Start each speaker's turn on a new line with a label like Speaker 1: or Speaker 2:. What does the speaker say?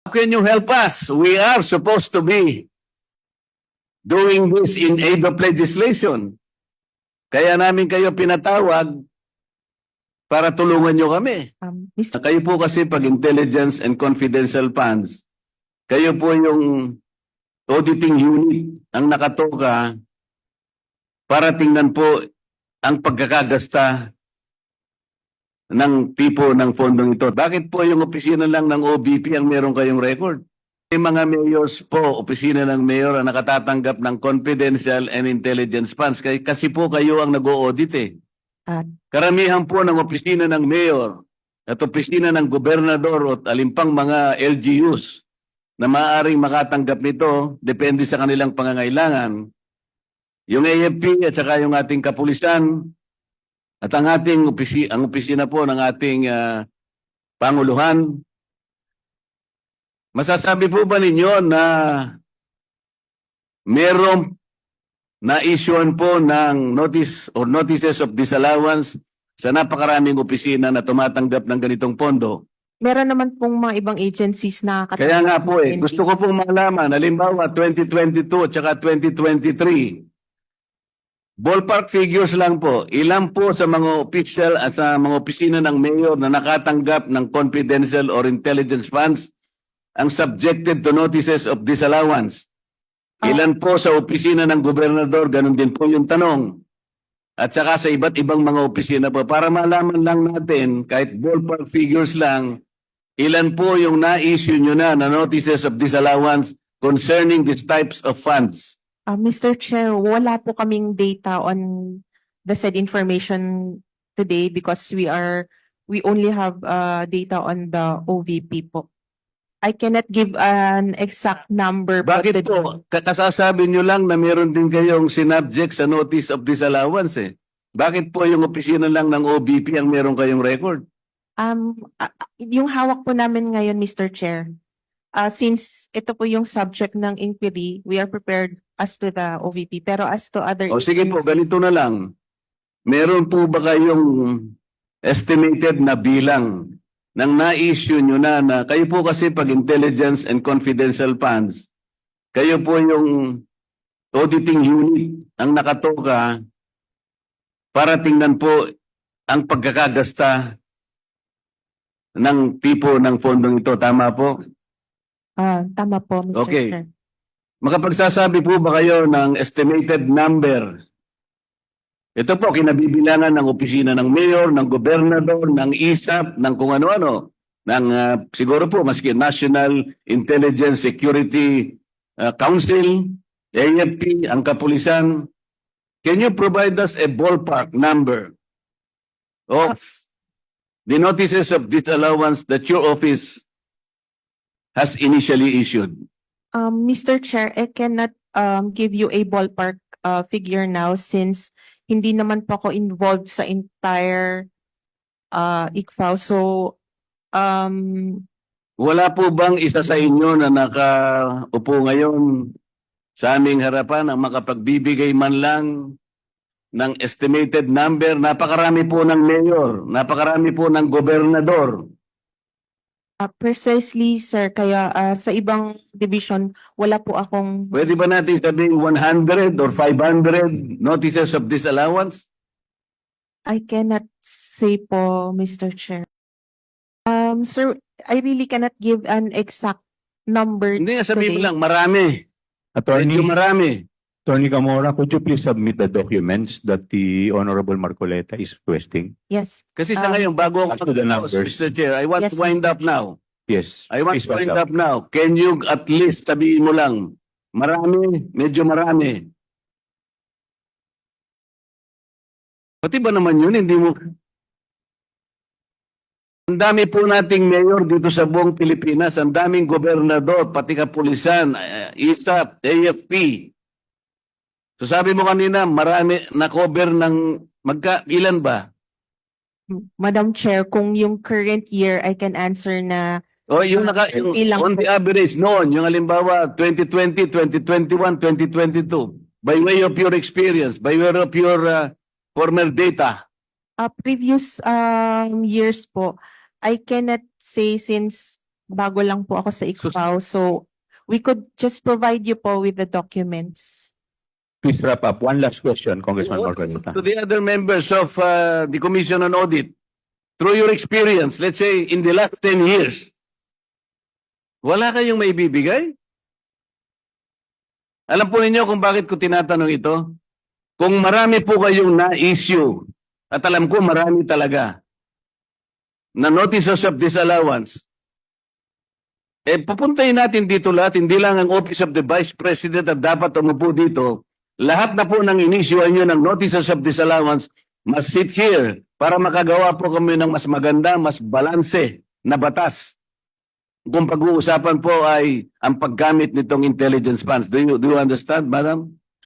Speaker 1: How can you help us? We are supposed to be doing this in aid of legislation. Kaya namin kayo pinatawag para tulungan nyo kami.
Speaker 2: Mr.
Speaker 1: Kayo po kasi pag intelligence and confidential funds, kayo po yung auditing unit ang nakatoka para tingnan po ang pagkakagasta ng tipo ng fondong ito. Bakit po yung opisina lang ng OBP ang meron kayong record? May mga mayors po, opisina ng mayor ang nakatatanggap ng confidential and intelligence funds. Kasi po kayo ang nag-o-audit eh. Karamihan po ng opisina ng mayor at opisina ng gobernador at alimpang mga LGUs na maaaring makatanggap nito, depende sa kanilang pangangailangan. Yung AFP at saka yung ating kapulisan at ang ating opisina po ng ating Panguluhan. Masasabi po ba ninyo na merong na-issuean po ng notice or notices of disallowance sa napakaraming opisina na tumatanggap ng ganitong pondo?
Speaker 2: Meron naman pong mga ibang agencies na
Speaker 1: Kaya nga po gusto ko pong malaman, halimbawa 2022 at saka 2023, ballpark figures lang po, ilan po sa mga official at sa mga opisina ng mayor na nakatanggap ng confidential or intelligence funds ang subjected to notices of disallowance? Ilan po sa opisina ng gobernador, ganun din po yung tanong. At saka sa iba't ibang mga opisina po, para malaman lang natin, kahit ballpark figures lang, ilan po yung na-issue nyo na notices of disallowance concerning these types of funds?
Speaker 2: Mr. Chair, wala po kaming data on the said information today because we only have data on the OVP po. I cannot give an exact number.
Speaker 1: Bakit po? Kasasabi nyo lang na meron din kayong sinubject sa notice of disallowance eh. Bakit po yung opisina lang ng OBP ang meron kayong record?
Speaker 2: Yung hawak po namin ngayon, Mr. Chair, since ito po yung subject ng inquiry, we are prepared as to the OVP. Pero as to other
Speaker 1: O sige po,
Speaker 2: agencies-
Speaker 1: ganito na lang. Meron po ba kayong estimated na bilang ng na-issue nyo na kayo po kasi pag intelligence and confidential funds, kayo po yung auditing unit ang nakatoka para tingnan po ang pagkakagasta ng tipo ng fondong ito. Tama po?
Speaker 2: Tama po, Mr.
Speaker 1: Okay.
Speaker 2: Chair.
Speaker 1: Makapagsasabi po ba kayo ng estimated number? Ito po, kinabibilangan ng opisina ng mayor, ng gobernador, ng ISAP, ng kung ano-ano. Ng, siguro po, maski National Intelligence Security Council, AFP, ang kapulisan. Can you provide us a ballpark number of the notices of disallowance that your office has initially issued?
Speaker 2: Mr. Chair, I cannot give you a ballpark figure now since hindi naman po ako involved sa entire ICFAO. So,
Speaker 1: wala po bang isa sa inyo na nakaupo ngayon sa aming harapan ang makapagbibigay man lang ng estimated number? Napakarami po ng mayor, napakarami po ng gobernador.
Speaker 2: precisely, sir, kaya sa ibang division, wala po akong...
Speaker 1: Pwede ba natin sabihin 100 or 500 notices of disallowance?
Speaker 2: I cannot say po, Mr. Chair. Sir, I really cannot give an exact number
Speaker 1: Hindi nga sabihin mo
Speaker 2: today.
Speaker 1: lang, marami.
Speaker 3: Attorney,
Speaker 1: Medyo marami.
Speaker 3: Attorney Camora, could you please submit the documents that the Honorable Marcoleta is requesting?
Speaker 2: Yes.
Speaker 1: Kasi sa ngayon, bago
Speaker 3: As
Speaker 1: ako
Speaker 3: to the
Speaker 1: mag-close,
Speaker 3: numbers.
Speaker 1: Mr. Chair, I want
Speaker 2: Yes,
Speaker 1: to wind
Speaker 2: Mr.
Speaker 1: up now.
Speaker 3: Yes.
Speaker 1: I want
Speaker 3: please
Speaker 1: to wind
Speaker 3: wind
Speaker 1: up now. Can you at least sabihin mo lang, marami, medyo marami. Pati ba naman yun, hindi mo... Ang dami po nating mayor dito sa buong Pilipinas, ang daming gobernador, pati kapulisan, ISAP, AFP. So sabi mo kanina, marami na-cover ng ilan ba?
Speaker 2: Madam Chair, kung yung current year, I can answer na
Speaker 1: O yung on the average noon, yung halimbawa 2020, 2021, 2022, by way of your experience, by way of your former data.
Speaker 2: previous years po, I cannot say since Bago lang po ako sa ICFAO, so we could just provide you po with the documents.
Speaker 3: Please wrap up. One last question, Congressman
Speaker 1: What-
Speaker 3: Marcoleta.
Speaker 1: To the other members of the Commission on Audit, through your experience, let's say in the last 10 years, wala kayong may bibigay? Alam po ninyo kung bakit ko tinatanong ito? Kung marami po kayong na-issue, at alam ko marami talaga, na notices of disallowance, pupuntahin natin dito lahat, hindi lang ang Office of the Vice President at dapat umupo dito. Lahat na po ng inisyuan nyo ng notices of disallowance must sit here para makagawa po kami ng mas maganda, mas balanse na batas. Kung pag-uusapan po ay ang paggamit nitong intelligence funds. Do you understand, madam?